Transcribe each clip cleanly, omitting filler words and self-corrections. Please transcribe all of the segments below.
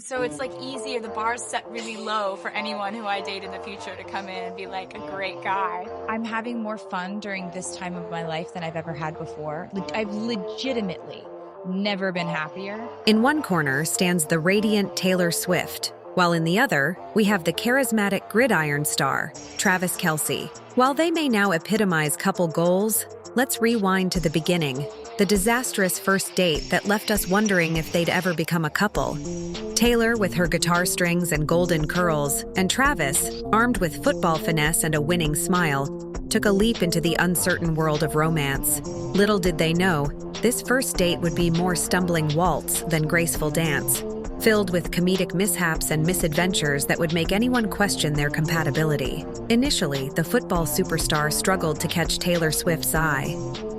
So it's like easier, the bar's set really low for anyone who I date in the future to come in and be like a great guy. I'm having more fun during this time of my life than I've ever had before. I've legitimately never been happier. In one corner stands the radiant Taylor Swift, while in the other, we have the charismatic gridiron star, Travis Kelce. While they may now epitomize couple goals, let's rewind to the beginning, the disastrous first date that left us wondering if they'd ever become a couple. Taylor with her guitar strings and golden curls, and Travis, armed with football finesse and a winning smile, took a leap into the uncertain world of romance. Little did they know, this first date would be more stumbling waltz than graceful dance, filled with comedic mishaps and misadventures that would make anyone question their compatibility. Initially, the football superstar struggled to catch Taylor Swift's eye,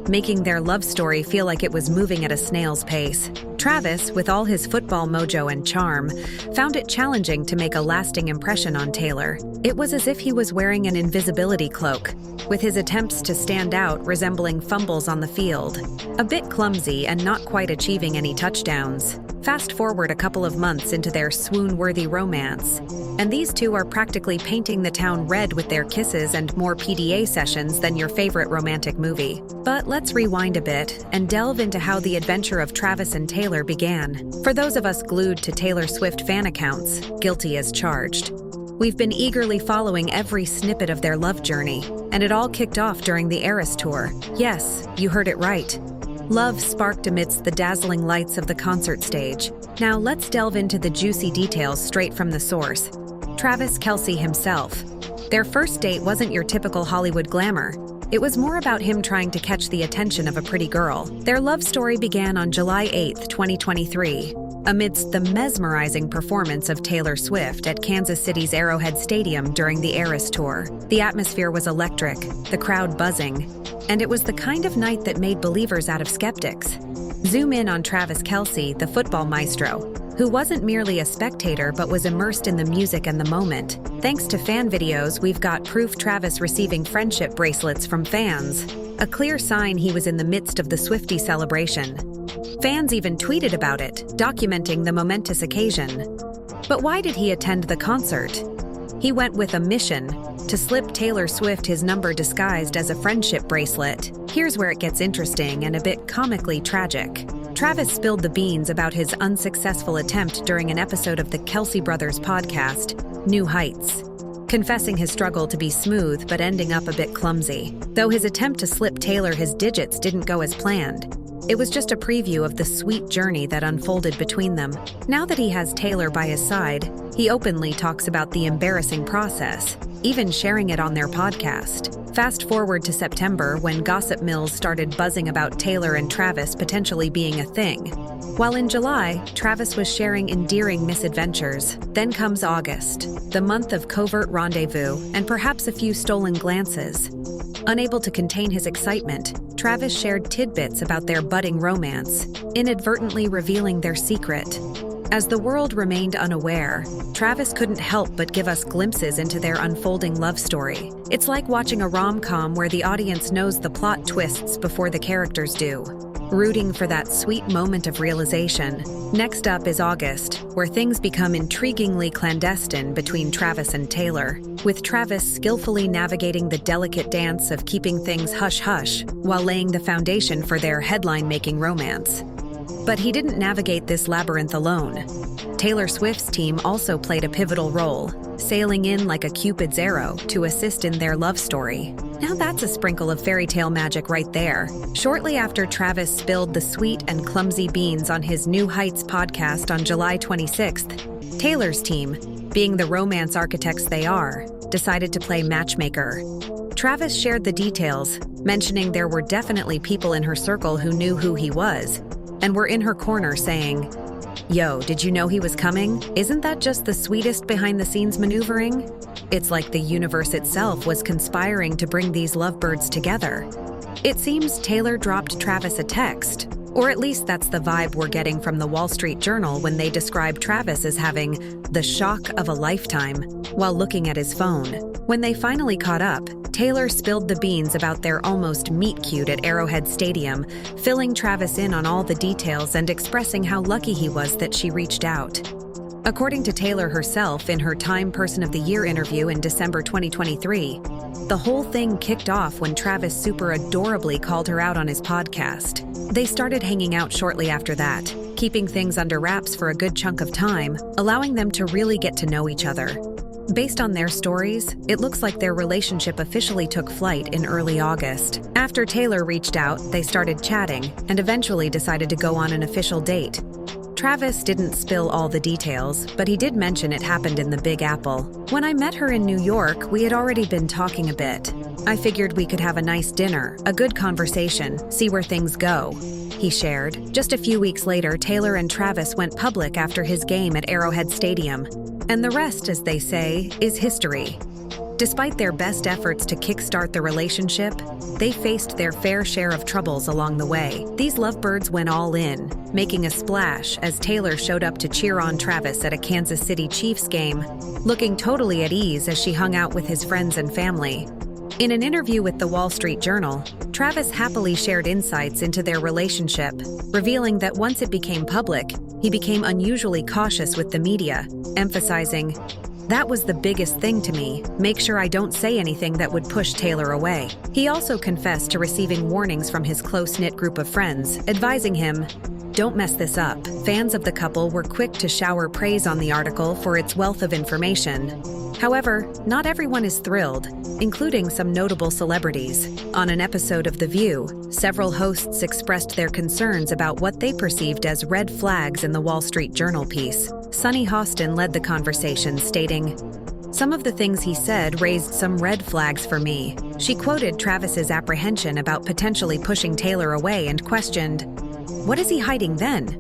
making their love story feel like it was moving at a snail's pace. Travis, with all his football mojo and charm, found it challenging to make a lasting impression on Taylor. It was as if he was wearing an invisibility cloak, with his attempts to stand out resembling fumbles on the field. A bit clumsy and not quite achieving any touchdowns. Fast forward a couple of months into their swoon-worthy romance, and these two are practically painting the town red with their kisses and more PDA sessions than your favorite romantic movie. But let's rewind a bit and delve into how the adventure of Travis and Taylor began. For those of us glued to Taylor Swift fan accounts, guilty as charged. We've been eagerly following every snippet of their love journey, and it all kicked off during the Eras tour. Yes, you heard it right. Love sparked amidst the dazzling lights of the concert stage. Now let's delve into the juicy details straight from the source. Travis Kelce himself. Their first date wasn't your typical Hollywood glamour. It was more about him trying to catch the attention of a pretty girl. Their love story began on July 8, 2023, amidst the mesmerizing performance of Taylor Swift at Kansas City's Arrowhead Stadium during the Eras tour. The atmosphere was electric, the crowd buzzing, and it was the kind of night that made believers out of skeptics. Zoom in on Travis Kelce, the football maestro, who wasn't merely a spectator but was immersed in the music and the moment. Thanks to fan videos, we've got proof Travis receiving friendship bracelets from fans, a clear sign he was in the midst of the Swiftie celebration. Fans even tweeted about it, documenting the momentous occasion. But why did he attend the concert? He went with a mission: to slip Taylor Swift his number disguised as a friendship bracelet. Here's where it gets interesting and a bit comically tragic. Travis spilled the beans about his unsuccessful attempt during an episode of the Kelce Brothers podcast, New Heights, confessing his struggle to be smooth but ending up a bit clumsy. Though his attempt to slip Taylor his digits didn't go as planned, it was just a preview of the sweet journey that unfolded between them. Now that he has Taylor by his side, he openly talks about the embarrassing process, even sharing it on their podcast. Fast forward to September, when gossip mills started buzzing about Taylor and Travis potentially being a thing. While in July, Travis was sharing endearing misadventures. Then comes August, the month of covert rendezvous and perhaps a few stolen glances. Unable to contain his excitement, Travis shared tidbits about their budding romance, inadvertently revealing their secret. As the world remained unaware, Travis couldn't help but give us glimpses into their unfolding love story. It's like watching a rom-com where the audience knows the plot twists before the characters do, rooting for that sweet moment of realization. Next up is August, where things become intriguingly clandestine between Travis and Taylor, with Travis skillfully navigating the delicate dance of keeping things hush-hush while laying the foundation for their headline-making romance. But he didn't navigate this labyrinth alone. Taylor Swift's team also played a pivotal role, sailing in like a Cupid's arrow to assist in their love story. Now that's a sprinkle of fairy tale magic right there. Shortly after Travis spilled the sweet and clumsy beans on his New Heights podcast on July 26th, Taylor's team, being the romance architects they are, decided to play matchmaker. Travis shared the details, mentioning there were definitely people in her circle who knew who he was, and were in her corner saying, "Yo, did you know he was coming? Isn't that just the sweetest behind-the-scenes maneuvering?" It's like the universe itself was conspiring to bring these lovebirds together. It seems Taylor dropped Travis a text, or at least that's the vibe we're getting from the Wall Street Journal when they describe Travis as having the shock of a lifetime while looking at his phone. When they finally caught up, Taylor spilled the beans about their almost meet-cute at Arrowhead Stadium, filling Travis in on all the details and expressing how lucky he was that she reached out. According to Taylor herself in her Time Person of the Year interview in December 2023, the whole thing kicked off when Travis super adorably called her out on his podcast. They started hanging out shortly after that, keeping things under wraps for a good chunk of time, allowing them to really get to know each other. Based on their stories, it looks like their relationship officially took flight in early August. After Taylor reached out, they started chatting and eventually decided to go on an official date. Travis didn't spill all the details, but he did mention it happened in the Big Apple. When I met her in New York, we had already been talking a bit. I figured we could have a nice dinner, a good conversation, see where things go, he shared. Just a few weeks later, Taylor and Travis went public after his game at Arrowhead Stadium. And the rest, as they say, is history. Despite their best efforts to kickstart the relationship, they faced their fair share of troubles along the way. These lovebirds went all in, making a splash as Taylor showed up to cheer on Travis at a Kansas City Chiefs game, looking totally at ease as she hung out with his friends and family. In an interview with the Wall Street Journal, Travis happily shared insights into their relationship, revealing that once it became public, he became unusually cautious with the media, emphasizing, "That was the biggest thing to me, make sure I don't say anything that would push Taylor away." He also confessed to receiving warnings from his close-knit group of friends, advising him, "Don't mess this up." Fans of the couple were quick to shower praise on the article for its wealth of information. However, not everyone is thrilled, including some notable celebrities. On an episode of The View, several hosts expressed their concerns about what they perceived as red flags in the Wall Street Journal piece. Sunny Hostin led the conversation, stating, "Some of the things he said raised some red flags for me." She quoted Travis's apprehension about potentially pushing Taylor away and questioned, "What is he hiding then?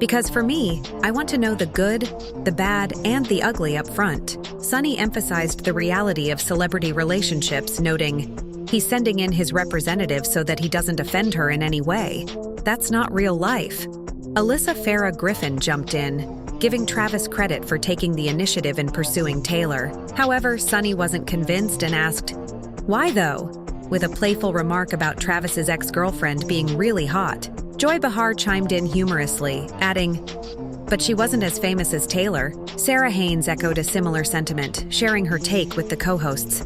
Because for me, I want to know the good, the bad, and the ugly up front." Sunny emphasized the reality of celebrity relationships, noting, "He's sending in his representative so that he doesn't offend her in any way. That's not real life." Alyssa Farah Griffin jumped in, giving Travis credit for taking the initiative in pursuing Taylor. However, Sunny wasn't convinced and asked, "Why though?" with a playful remark about Travis's ex-girlfriend being really hot. Joy Behar chimed in humorously, adding, "But she wasn't as famous as Taylor." Sarah Haynes echoed a similar sentiment, sharing her take with the co-hosts.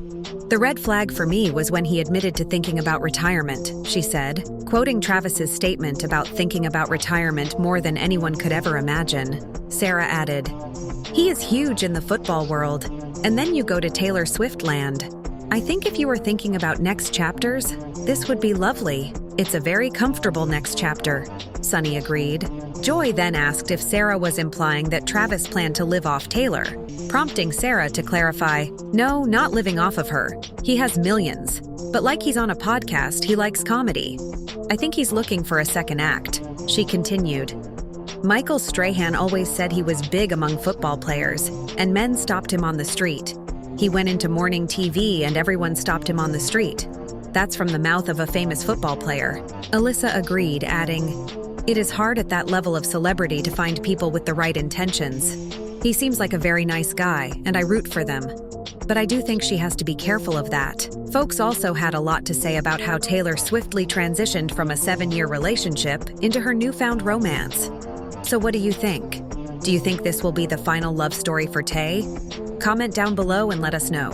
"The red flag for me was when he admitted to thinking about retirement," she said, quoting Travis's statement about thinking about retirement more than anyone could ever imagine. Sarah added, "He is huge in the football world, and then you go to Taylor Swift land. I think if you were thinking about next chapters, this would be lovely. It's a very comfortable next chapter," Sunny agreed. Joy then asked if Sarah was implying that Travis planned to live off Taylor, prompting Sarah to clarify, "No, not living off of her. He has millions. But like he's on a podcast, he likes comedy. I think he's looking for a second act," she continued. Michael Strahan always said he was big among football players, and men stopped him on the street. He went into morning TV and everyone stopped him on the street. That's from the mouth of a famous football player. Alyssa agreed, adding, "It is hard at that level of celebrity to find people with the right intentions. He seems like a very nice guy, and I root for them. But I do think she has to be careful of that." Folks also had a lot to say about how Taylor swiftly transitioned from a 7-year relationship into her newfound romance. So what do you think? Do you think this will be the final love story for Tay? Comment down below and let us know.